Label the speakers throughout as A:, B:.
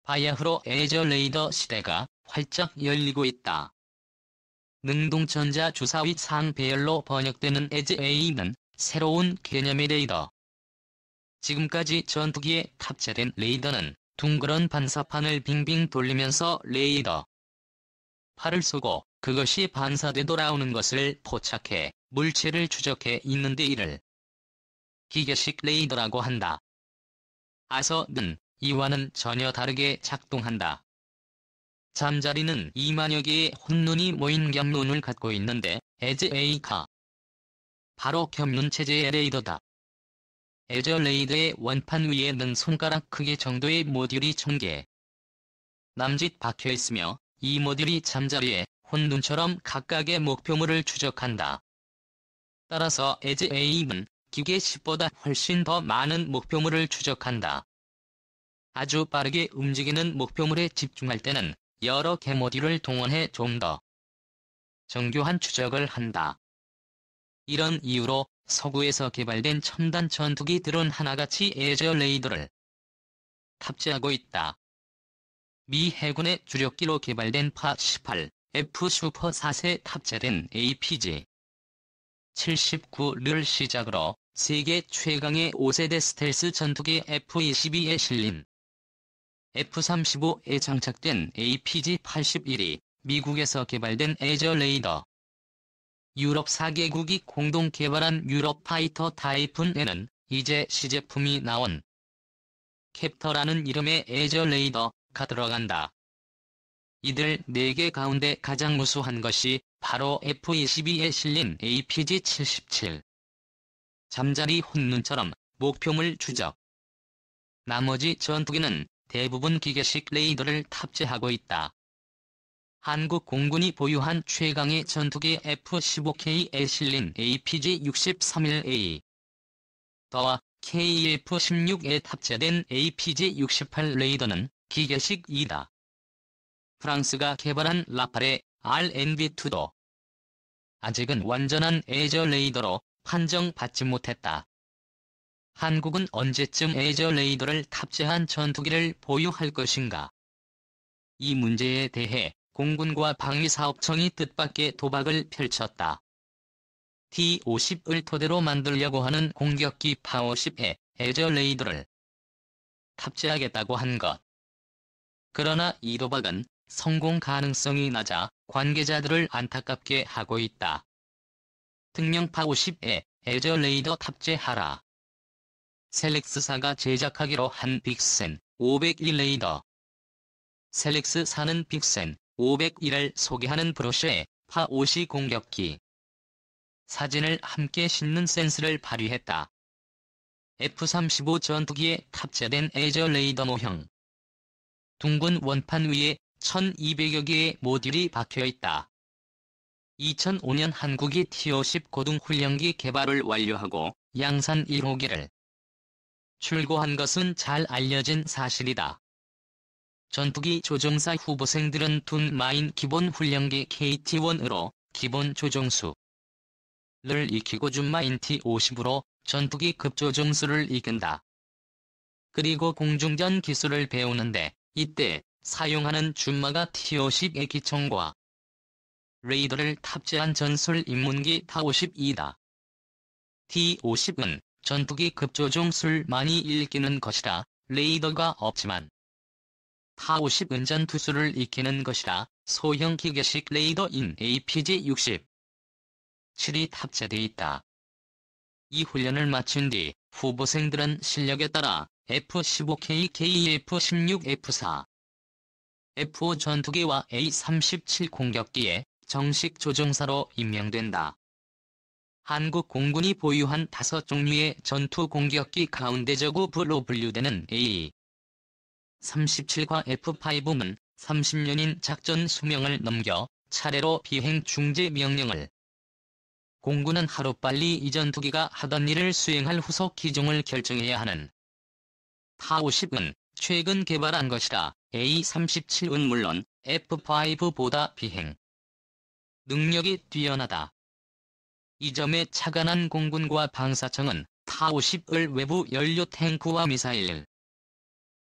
A: 바야흐로 에저 레이더 시대가 활짝 열리고 있다. 능동전자 주사위 상 배열로 번역되는 에즈-A는 새로운 개념의 레이더. 지금까지 전투기에 탑재된 레이더는 둥그런 반사판을 빙빙 돌리면서 레이더 팔을 쏘고 그것이 반사돼 돌아오는 것을 포착해 물체를 추적해 있는데 이를 기계식 레이더라고 한다. 아서는 이와는 전혀 다르게 작동한다. 잠자리는 2만여 개의 혼눈이 모인 겹눈을 갖고 있는데 에즈-A가 바로 겹눈 체제의 레이더다. 에저 레이더의 원판 위에는 손가락 크기 정도의 모듈이 1000개 남짓 박혀있으며 이 모듈이 잠자리에 혼눈처럼 각각의 목표물을 추적한다. 따라서 에즈-A는 기계식보다 훨씬 더 많은 목표물을 추적한다. 아주 빠르게 움직이는 목표물에 집중할 때는 여러 개 모듈을 동원해 좀 더 정교한 추적을 한다. 이런 이유로 서구에서 개발된 첨단 전투기 드론 하나같이 에저 레이더를 탑재하고 있다. 미 해군의 주력기로 개발된 파-18F 슈퍼 4세 탑재된 APG-79를 시작으로 세계 최강의 5세대 스텔스 전투기 F-22에 실린 F-35에 장착된 APG-81이 미국에서 개발된 에저 레이더. 유럽 4개국이 공동 개발한 유럽 파이터 타이푼에는 이제 시제품이 나온 캡터라는 이름의 에저 레이더가 들어간다. 이들 4개 가운데 가장 우수한 것이 바로 F-22에 실린 APG-77. 잠자리 혼눈처럼 목표물 추적. 나머지 전투기는 대부분 기계식 레이더를 탑재하고 있다. 한국 공군이 보유한 최강의 전투기 F-15K에 실린 APG-63A 더와 KF-16에 탑재된 APG-68 레이더는 기계식이다. 프랑스가 개발한 라팔의 RNB2도 아직은 완전한 에저 레이더로 판정받지 못했다. 한국은 언제쯤 에저 레이더를 탑재한 전투기를 보유할 것인가? 이 문제에 대해 공군과 방위사업청이 뜻밖의 도박을 펼쳤다. T-50을 토대로 만들려고 하는 공격기 파-50에 에저 레이더를 탑재하겠다고 한 것. 그러나 이 도박은 성공 가능성이 낮아 관계자들을 안타깝게 하고 있다. 특령 파-50에 에저 레이더 탑재하라. 셀렉스사가 제작하기로 한 빅센 501 레이더. 셀렉스사는 빅센 501을 소개하는 브로셔에 파-50 공격기 사진을 함께 싣는 센스를 발휘했다. F-35 전투기에 탑재된 에저 레이더 모형. 둥근 원판 위에 1200여 개의 모듈이 박혀있다. 2005년 한국이 T-50 고등훈련기 개발을 완료하고 양산 1호기를 출고한 것은 잘 알려진 사실이다. 전투기 조종사 후보생들은 둔마인 기본 훈련기 KT-1으로 기본 조종수를 익히고 준마인 T-50으로 전투기 급조종수를 이끈다. 그리고 공중전 기술을 배우는데 이때 사용하는 준마가 T-50의 기총과 레이더를 탑재한 전술 입문기 타-50이다. T-50은 전투기 급조종수를 많이 읽히는 것이라 레이더가 없지만 타-50은 전투수를 익히는 것이라 소형 기계식 레이더인 APG-60 7이 탑재돼 있다. 이 훈련을 마친 뒤 후보생들은 실력에 따라 F-15K, KF-16, F-4, F-5 전투기와 A-37 공격기에 정식 조종사로 임명된다. 한국 공군이 보유한 5종류의 전투 공격기 가운데 저급으로 분류되는 A-37과 F-5는 30년인 작전 수명을 넘겨 차례로 비행 중지 명령을 공군은 하루빨리 이 전투기가 하던 일을 수행할 후속 기종을 결정해야 하는 타-50은 최근 개발한 것이라 A-37은 물론 F-5보다 비행 능력이 뛰어나다. 이 점에 착안한 공군과 방사청은 타-50을 외부 연료 탱크와 미사일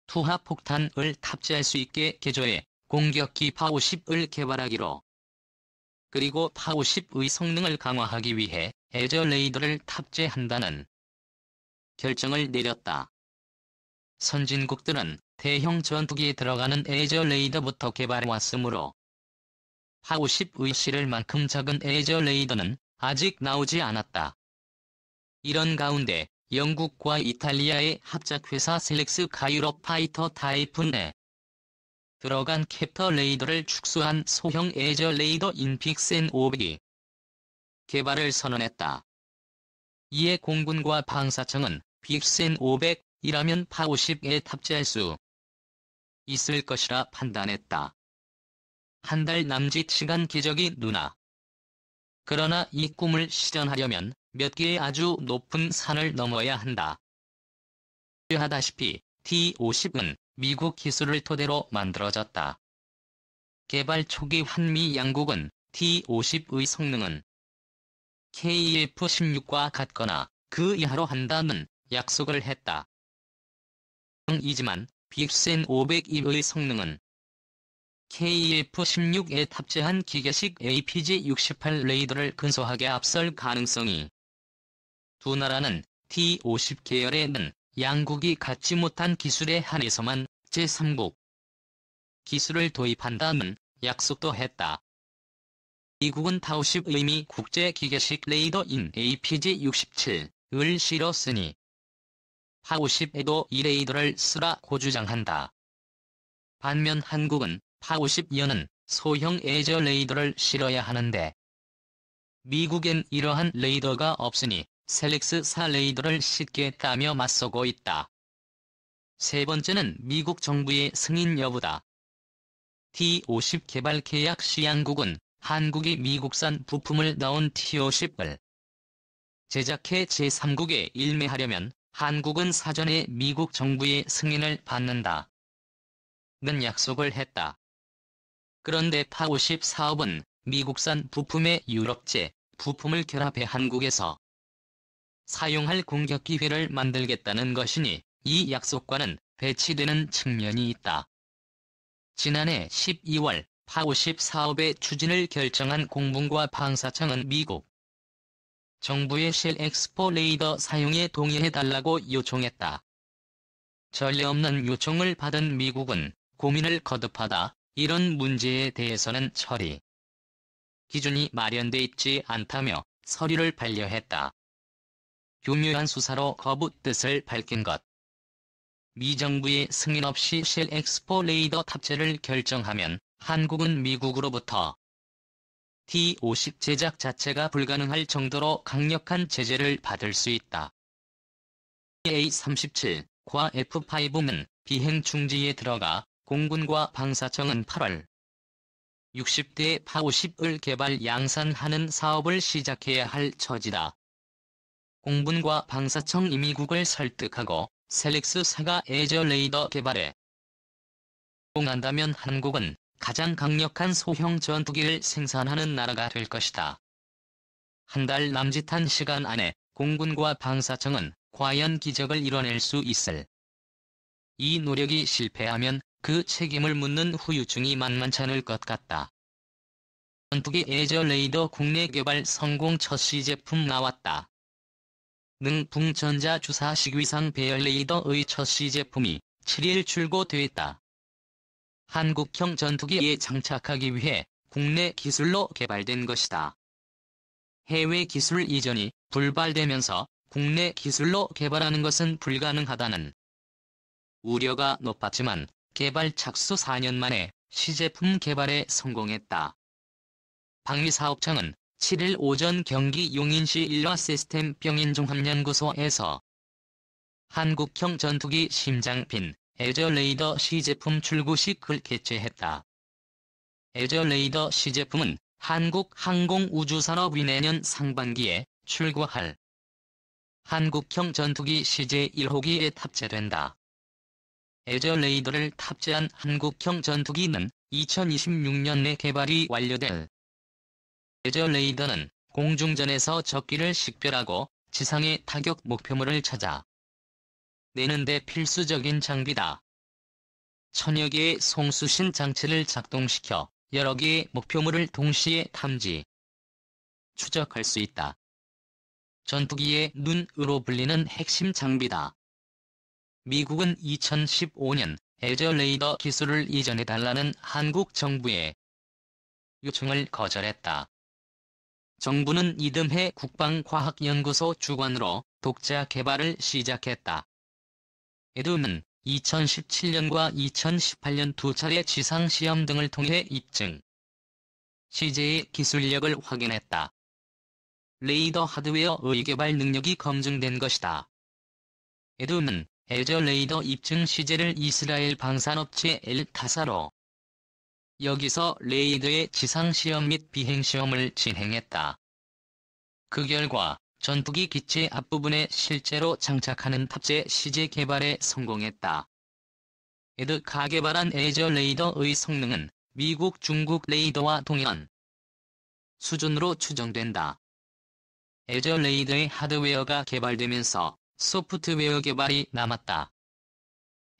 A: 투하폭탄을 탑재할 수 있게 개조해 공격기 파50을 개발하기로, 그리고 파50의 성능을 강화하기 위해 에저 레이더를 탑재한다는 결정을 내렸다. 선진국들은 대형 전투기에 들어가는 에저 레이더부터 개발해왔으므로 파50의 실을 만큼 작은 에저 레이더는 아직 나오지 않았다. 이런 가운데 영국과 이탈리아의 합작회사 셀렉스가 유럽 파이터 타이푼에 들어간 캡터 레이더를 축소한 소형 에저 레이더인 빅센 500이 개발을 선언했다. 이에 공군과 방사청은 빅센 500이라면 파50에 탑재할 수 있을 것이라 판단했다. 한 달 남짓 시간 기적이 누나. 그러나 이 꿈을 실현하려면 몇 개의 아주 높은 산을 넘어야 한다. 하다시피 T-50은 미국 기술을 토대로 만들어졌다. 개발 초기 한미 양국은 T-50의 성능은 KF-16과 같거나 그 이하로 한다는 약속을 했다. 이지만 빅센 500의 성능은 KF-16에 탑재한 기계식 APG-68 레이더를 근소하게 앞설 가능성이, 두 나라는 T-50 계열에는 양국이 갖지 못한 기술에 한해서만 제3국 기술을 도입한다는 약속도 했다. 미국은 파50의 미 국제 기계식 레이더인 APG-67을 실었으니 파50에도 이 레이더를 쓰라고 주장한다. 반면 한국은 파50여는 소형 에저 레이더를 실어야 하는데 미국엔 이러한 레이더가 없으니 셀렉스사 레이더를 쉽게 까며 맞서고 있다. 세 번째는 미국 정부의 승인 여부다. T-50 개발 계약 시 양국은 한국이 미국산 부품을 넣은 T-50을 제작해 제3국에 일매하려면 한국은 사전에 미국 정부의 승인을 받는다는 약속을 했다. 그런데 파50 사업은 미국산 부품에 유럽제 부품을 결합해 한국에서 사용할 공격 기회를 만들겠다는 것이니 이 약속과는 배치되는 측면이 있다. 지난해 12월 파50 사업의 추진을 결정한 공군과 방사청은 미국 정부의 쉘 엑스포 레이더 사용에 동의해달라고 요청했다. 전례 없는 요청을 받은 미국은 고민을 거듭하다 이런 문제에 대해서는 처리 기준이 마련돼 있지 않다며 서류를 반려했다. 교묘한 수사로 거부 뜻을 밝힌 것. 미 정부의 승인 없이 쉘 엑스포 레이더 탑재를 결정하면 한국은 미국으로부터 T-50 제작 자체가 불가능할 정도로 강력한 제재를 받을 수 있다. A-37과 F-5는 비행 중지에 들어가 공군과 방사청은 8월 60대 파50을 개발 양산하는 사업을 시작해야 할 처지다. 공군과 방사청이 미국을 설득하고 셀렉스사가 에저 레이더 개발에 성공한다면 한국은 가장 강력한 소형 전투기를 생산하는 나라가 될 것이다. 한 달 남짓한 시간 안에 공군과 방사청은 과연 기적을 이뤄낼 수 있을 이 노력이 실패하면 그 책임을 묻는 후유증이 만만치 않을 것 같다. 전투기 에저 레이더 국내 개발 성공 첫 시제품 나왔다. 능풍전자 주사식 위상 배열 레이더의 첫 시제품이 7일 출고됐다. 한국형 전투기에 장착하기 위해 국내 기술로 개발된 것이다. 해외 기술 이전이 불발되면서 국내 기술로 개발하는 것은 불가능하다는 우려가 높았지만 개발 착수 4년 만에 시제품 개발에 성공했다. 방위사업청은 7일 오전 경기 용인시 일화시스템 병인종합연구소에서 한국형 전투기 심장핀 에저 레이더 시제품 출고식을 개최했다. 에저 레이더 시제품은 한국항공우주산업이 내년 상반기에 출고할 한국형 전투기 시제 1호기에 탑재된다. 에저 레이더를 탑재한 한국형 전투기는 2026년에 개발이 완료될 에저 레이더는 공중전에서 적기를 식별하고 지상의 타격 목표물을 찾아 내는 데 필수적인 장비다. 1000여 개의 송수신 장치를 작동시켜 여러 개의 목표물을 동시에 탐지, 추적할 수 있다. 전투기의 눈으로 불리는 핵심 장비다. 미국은 2015년 에저 레이더 기술을 이전해달라는 한국 정부의 요청을 거절했다. 정부는 이듬해 국방과학연구소 주관으로 독자 개발을 시작했다. 에드는 2017년과 2018년 두 차례 지상시험 등을 통해 입증, 시제의 기술력을 확인했다. 레이더 하드웨어의 개발 능력이 검증된 것이다. 에드는 에저 레이더 입증 시제를 이스라엘 방산업체 엘타사로 여기서 레이더의 지상시험 및 비행시험을 진행했다. 그 결과 전투기 기체 앞부분에 실제로 장착하는 탑재 시제 개발에 성공했다. 에드가 개발한 에저 레이더의 성능은 미국, 중국 레이더와 동일한 수준으로 추정된다. 에저 레이더의 하드웨어가 개발되면서 소프트웨어 개발이 남았다.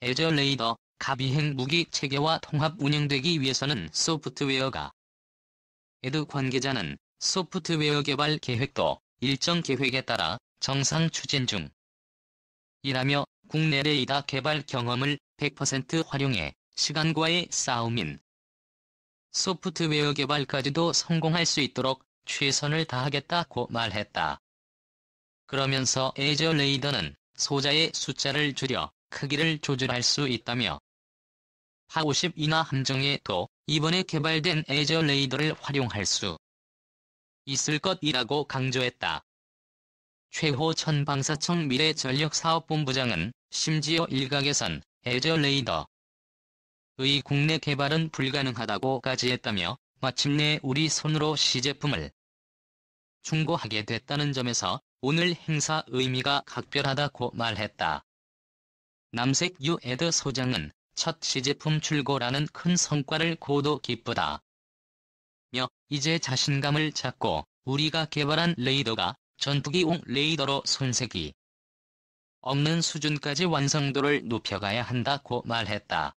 A: 에저 레이더가 비행 무기 체계와 통합 운영되기 위해서는 소프트웨어가 에드 관계자는 소프트웨어 개발 계획도 일정 계획에 따라 정상 추진 중이라며 국내 레이더 개발 경험을 100% 활용해 시간과의 싸움인 소프트웨어 개발까지도 성공할 수 있도록 최선을 다하겠다고 말했다. 그러면서 에저 레이더는 소자의 숫자를 줄여 크기를 조절할 수 있다며 파-50 인하 함정에도 이번에 개발된 에저 레이더를 활용할 수 있을 것이라고 강조했다. 최호천 방사청 미래전력사업본부장은 심지어 일각에선 에저 레이더의 국내 개발은 불가능하다고까지 했다며 마침내 우리 손으로 시제품을 충고하게 됐다는 점에서 오늘 행사 의미가 각별하다고 말했다. 남색유 에드 소장은 첫 시제품 출고라는 큰 성과를 고도 기쁘다. 이제 자신감을 찾고 우리가 개발한 레이더가 전투기용 레이더로 손색이 없는 수준까지 완성도를 높여가야 한다고 말했다.